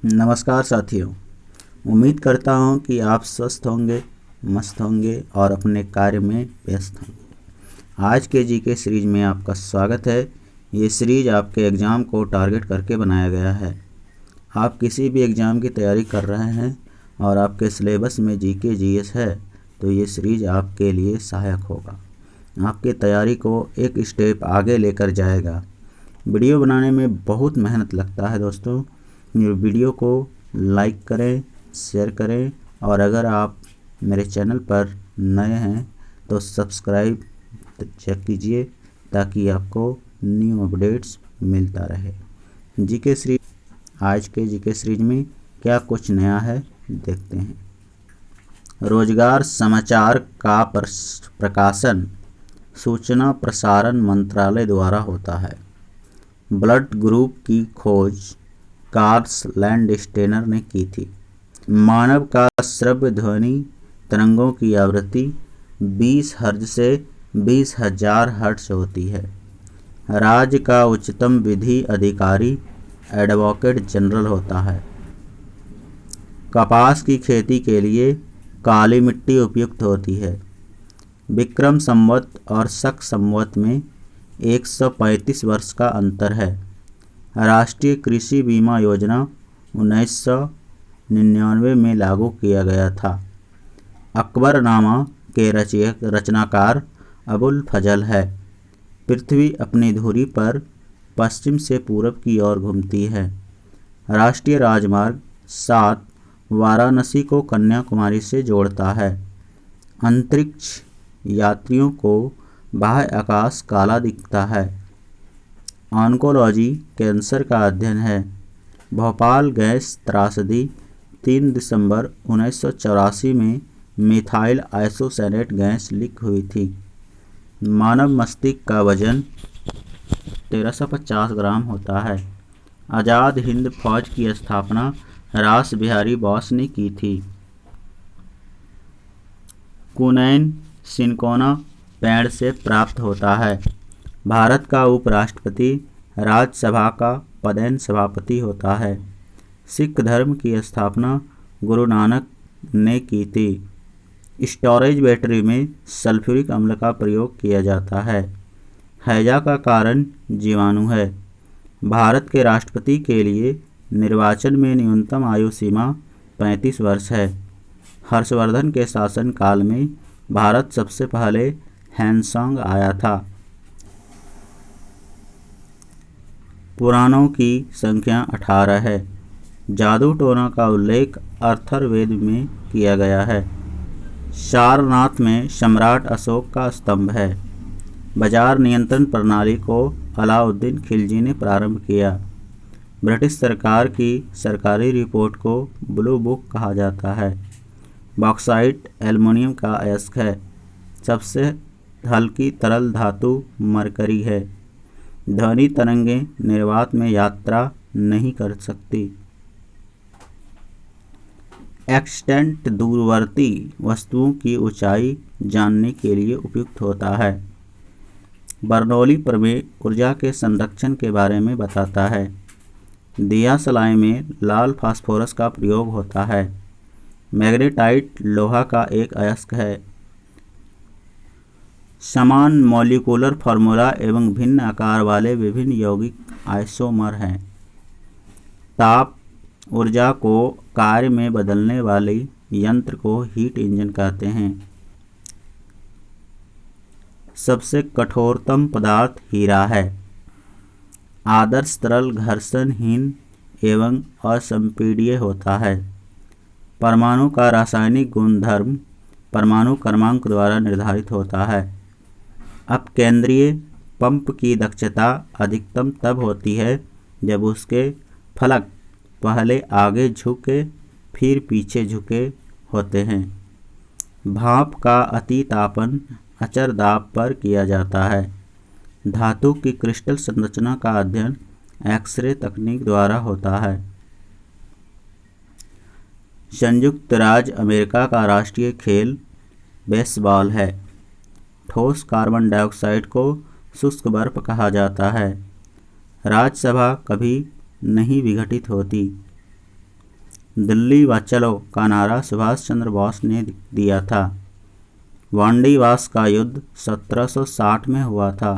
नमस्कार साथियों। उम्मीद करता हूँ कि आप स्वस्थ होंगे, मस्त होंगे और अपने कार्य में व्यस्त होंगे। आज के जीके सीरीज में आपका स्वागत है। ये सीरीज आपके एग्ज़ाम को टारगेट करके बनाया गया है। आप किसी भी एग्ज़ाम की तैयारी कर रहे हैं और आपके सिलेबस में जीके जीएस है तो ये सीरीज आपके लिए सहायक होगा, आपकी तैयारी को एक स्टेप आगे लेकर जाएगा। वीडियो बनाने में बहुत मेहनत लगता है दोस्तों। ये वीडियो को लाइक करें, शेयर करें और अगर आप मेरे चैनल पर नए हैं तो सब्सक्राइब चेक कीजिए ताकि आपको न्यू अपडेट्स मिलता रहे। जीके सीरीज, आज के जीके सीरीज में क्या कुछ नया है देखते हैं। रोजगार समाचार का प्रकाशन सूचना प्रसारण मंत्रालय द्वारा होता है। ब्लड ग्रुप की खोज कार्ल लैंडस्टेनर ने की थी। मानव का श्रव्य ध्वनि तरंगों की आवृत्ति 20 हर्ट्ज से 20,000 हर्ट्ज होती है। राज्य का उच्चतम विधि अधिकारी एडवोकेट जनरल होता है। कपास की खेती के लिए काली मिट्टी उपयुक्त होती है। विक्रम संवत और शक संवत में 135 वर्ष का अंतर है। राष्ट्रीय कृषि बीमा योजना 1999 में लागू किया गया था। अकबरनामा के रचनाकार अबुल फजल है। पृथ्वी अपनी धुरी पर पश्चिम से पूरब की ओर घूमती है। राष्ट्रीय राजमार्ग 7 वाराणसी को कन्याकुमारी से जोड़ता है। अंतरिक्ष यात्रियों को बाह्य आकाश काला दिखता है। ऑन्कोलॉजी कैंसर का अध्ययन है। भोपाल गैस त्रासदी 3 दिसंबर 1984 में मिथाइल आइसोसाइनेट गैस लीक हुई थी। मानव मस्तिष्क का वजन 1350 ग्राम होता है। आज़ाद हिंद फौज की स्थापना रास बिहारी बोस ने की थी। कुनैन सिनकोना पेड़ से प्राप्त होता है। भारत का उपराष्ट्रपति राज्यसभा का पदेन सभापति होता है। सिख धर्म की स्थापना गुरु नानक ने की थी। स्टोरेज बैटरी में सल्फ्यूरिक अम्ल का प्रयोग किया जाता है। हैजा का कारण जीवाणु है। भारत के राष्ट्रपति के लिए निर्वाचन में न्यूनतम आयु सीमा 35 वर्ष है। हर्षवर्धन के शासनकाल में भारत सबसे पहले हैंसॉन्ग आया था। पुराणों की संख्या 18 है। जादू टोना का उल्लेख अथर्ववेद में किया गया है। सारनाथ में सम्राट अशोक का स्तंभ है। बाजार नियंत्रण प्रणाली को अलाउद्दीन खिलजी ने प्रारंभ किया। ब्रिटिश सरकार की सरकारी रिपोर्ट को ब्लू बुक कहा जाता है। बॉक्साइट एल्युमिनियम का अयस्क है। सबसे हल्की तरल धातु मरकरी है। ध्वनि तरंगें निर्वात में यात्रा नहीं कर सकती। एक्सटेंट दूरवर्ती वस्तुओं की ऊंचाई जानने के लिए उपयुक्त होता है। बर्नौली प्रमेय ऊर्जा के संरक्षण के बारे में बताता है। दिया सलाई में लाल फास्फोरस का प्रयोग होता है। मैग्नेटाइट लोहा का एक अयस्क है। समान मॉलिक्यूलर फार्मूला एवं भिन्न आकार वाले विभिन्न यौगिक आइसोमर हैं। ताप ऊर्जा को कार्य में बदलने वाले यंत्र को हीट इंजन कहते हैं। सबसे कठोरतम पदार्थ हीरा है। आदर्श तरल घर्षणहीन एवं असंपीड्य होता है। परमाणु का रासायनिक गुणधर्म परमाणु क्रमांक द्वारा निर्धारित होता है। अपकेंद्रीय पंप की दक्षता अधिकतम तब होती है जब उसके फलक पहले आगे झुके फिर पीछे झुके होते हैं। भाप का अतितापन अचर दाब पर किया जाता है। धातु की क्रिस्टल संरचना का अध्ययन एक्सरे तकनीक द्वारा होता है। संयुक्त राज्य अमेरिका का राष्ट्रीय खेल बेसबॉल है। ठोस कार्बन डाइऑक्साइड को शुष्क बर्फ कहा जाता है। राज्यसभा कभी नहीं विघटित होती। दिल्ली व चलो का नारा सुभाष चंद्र बोस ने दिया था। वांडीवास का युद्ध 1760 में हुआ था।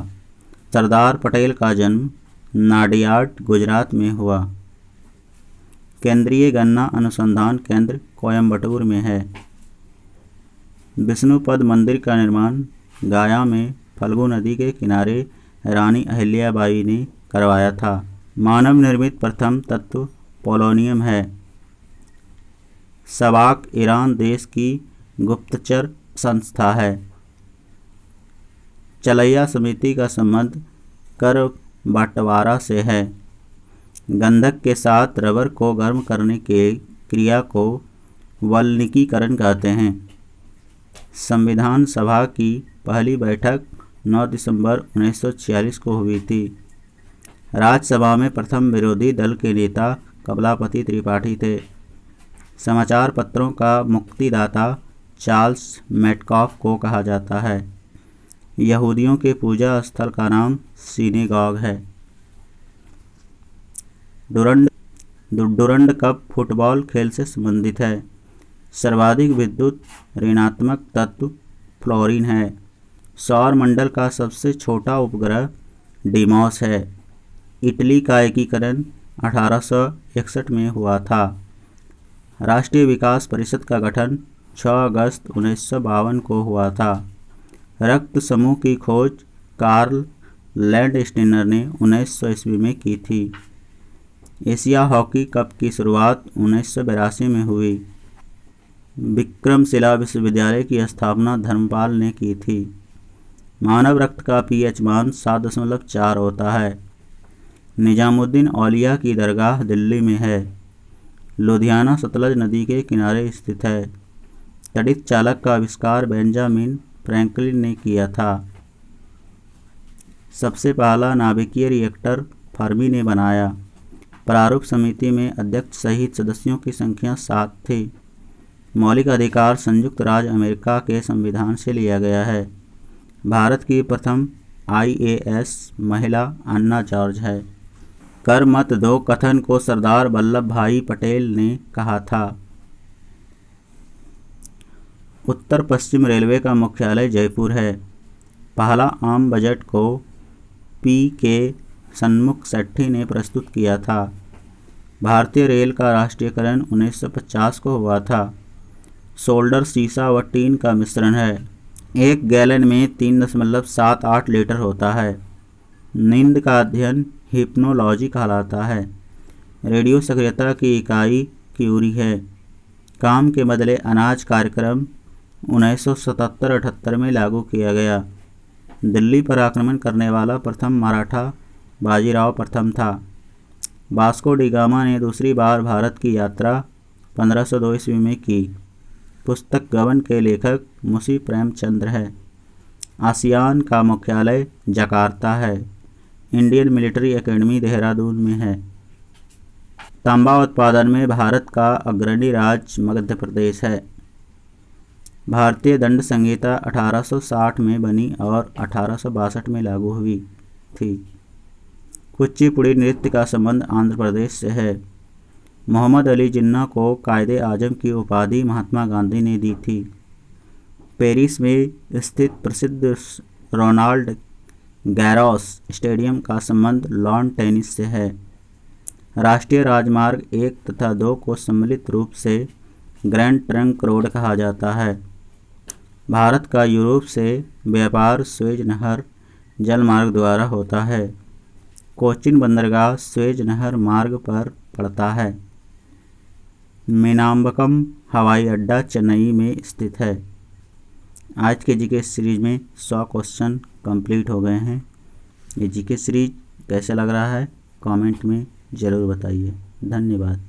सरदार पटेल का जन्म नाडियाड गुजरात में हुआ। केंद्रीय गन्ना अनुसंधान केंद्र कोयम्बटूर में है। विष्णुपद मंदिर का निर्माण गया में फल्गु नदी के किनारे रानी अहिल्याबाई ने करवाया था। मानव निर्मित प्रथम तत्व पोलोनियम है। सबाक ईरान देश की गुप्तचर संस्था है। चलैया समिति का संबंध कर बंटवारा से है। गंधक के साथ रबर को गर्म करने के क्रिया को वल्कनीकरण कहते हैं। संविधान सभा की पहली बैठक 9 दिसंबर 1946 को हुई थी। राज्यसभा में प्रथम विरोधी दल के नेता कमलापति त्रिपाठी थे। समाचार पत्रों का मुक्तिदाता चार्ल्स मेटकॉफ को कहा जाता है। यहूदियों के पूजा स्थल का नाम सिनेगॉग है। डुरंड कप फुटबॉल खेल से संबंधित है। सर्वाधिक विद्युत ऋणात्मक तत्व फ्लोरीन है। सौर मंडल का सबसे छोटा उपग्रह डीमोस है। इटली का एकीकरण 1861 में हुआ था। राष्ट्रीय विकास परिषद का गठन 6 अगस्त 1952 को हुआ था। रक्त समूह की खोज कार्ल लैंडस्टीनर ने 1900 ईस्वी में की थी। एशिया हॉकी कप की शुरुआत 1982 में हुई। विक्रमशिला विश्वविद्यालय की स्थापना धर्मपाल ने की थी। मानव रक्त का पीएच मान 7.4 होता है। निजामुद्दीन औलिया की दरगाह दिल्ली में है। लुधियाना सतलज नदी के किनारे स्थित है। तड़ित चालक का आविष्कार बेंजामिन फ्रैंकलिन ने किया था। सबसे पहला नाभिकीय रिएक्टर फर्मी ने बनाया। प्रारूप समिति में अध्यक्ष सहित सदस्यों की संख्या 7 थी। मौलिक अधिकार संयुक्त राज्य अमेरिका के संविधान से लिया गया है। भारत की प्रथम IAS महिला अन्ना जॉर्ज है। कर मत दो कथन को सरदार वल्लभ भाई पटेल ने कहा था। उत्तर पश्चिम रेलवे का मुख्यालय जयपुर है। पहला आम बजट को PK सन्मुख सेट्ठी ने प्रस्तुत किया था। भारतीय रेल का राष्ट्रीयकरण 1950 को हुआ था। सोल्डर सीसा व टीन का मिश्रण है। 1 गैलन में 3.78 लीटर होता है। नींद का अध्ययन हिप्नोलॉजी कहलाता है। रेडियो सक्रियता की इकाई क्यूरी है। काम के बदले अनाज कार्यक्रम 1977-78 में लागू किया गया। दिल्ली पर आक्रमण करने वाला प्रथम मराठा बाजीराव प्रथम था। वास्को डी गामा ने दूसरी बार भारत की यात्रा 1502 ईस्वी में की। पुस्तक गबन के लेखक मुंशी प्रेमचंद्र है। आसियान का मुख्यालय जकार्ता है। इंडियन मिलिट्री एकेडमी देहरादून में है। तांबा उत्पादन में भारत का अग्रणी राज्य मध्य प्रदेश है। भारतीय दंड संहिता 1860 में बनी और 1862 में लागू हुई थी। कुचिपुड़ी नृत्य का संबंध आंध्र प्रदेश से है। मोहम्मद अली जिन्ना को कायदे आजम की उपाधि महात्मा गांधी ने दी थी। पेरिस में स्थित प्रसिद्ध रोनाल्ड गैरोस स्टेडियम का संबंध लॉन टेनिस से है। राष्ट्रीय राजमार्ग 1 तथा 2 को सम्मिलित रूप से ग्रैंड ट्रंक रोड कहा जाता है। भारत का यूरोप से व्यापार स्वेज नहर जलमार्ग द्वारा होता है। कोचिन बंदरगाह स्वेज नहर मार्ग पर पड़ता है। मीनाम्बकम हवाई अड्डा चेन्नई में स्थित है। आज के जीके सीरीज में 100 क्वेश्चन कंप्लीट हो गए हैं। ये जीके सीरीज कैसा लग रहा है कमेंट में ज़रूर बताइए। धन्यवाद।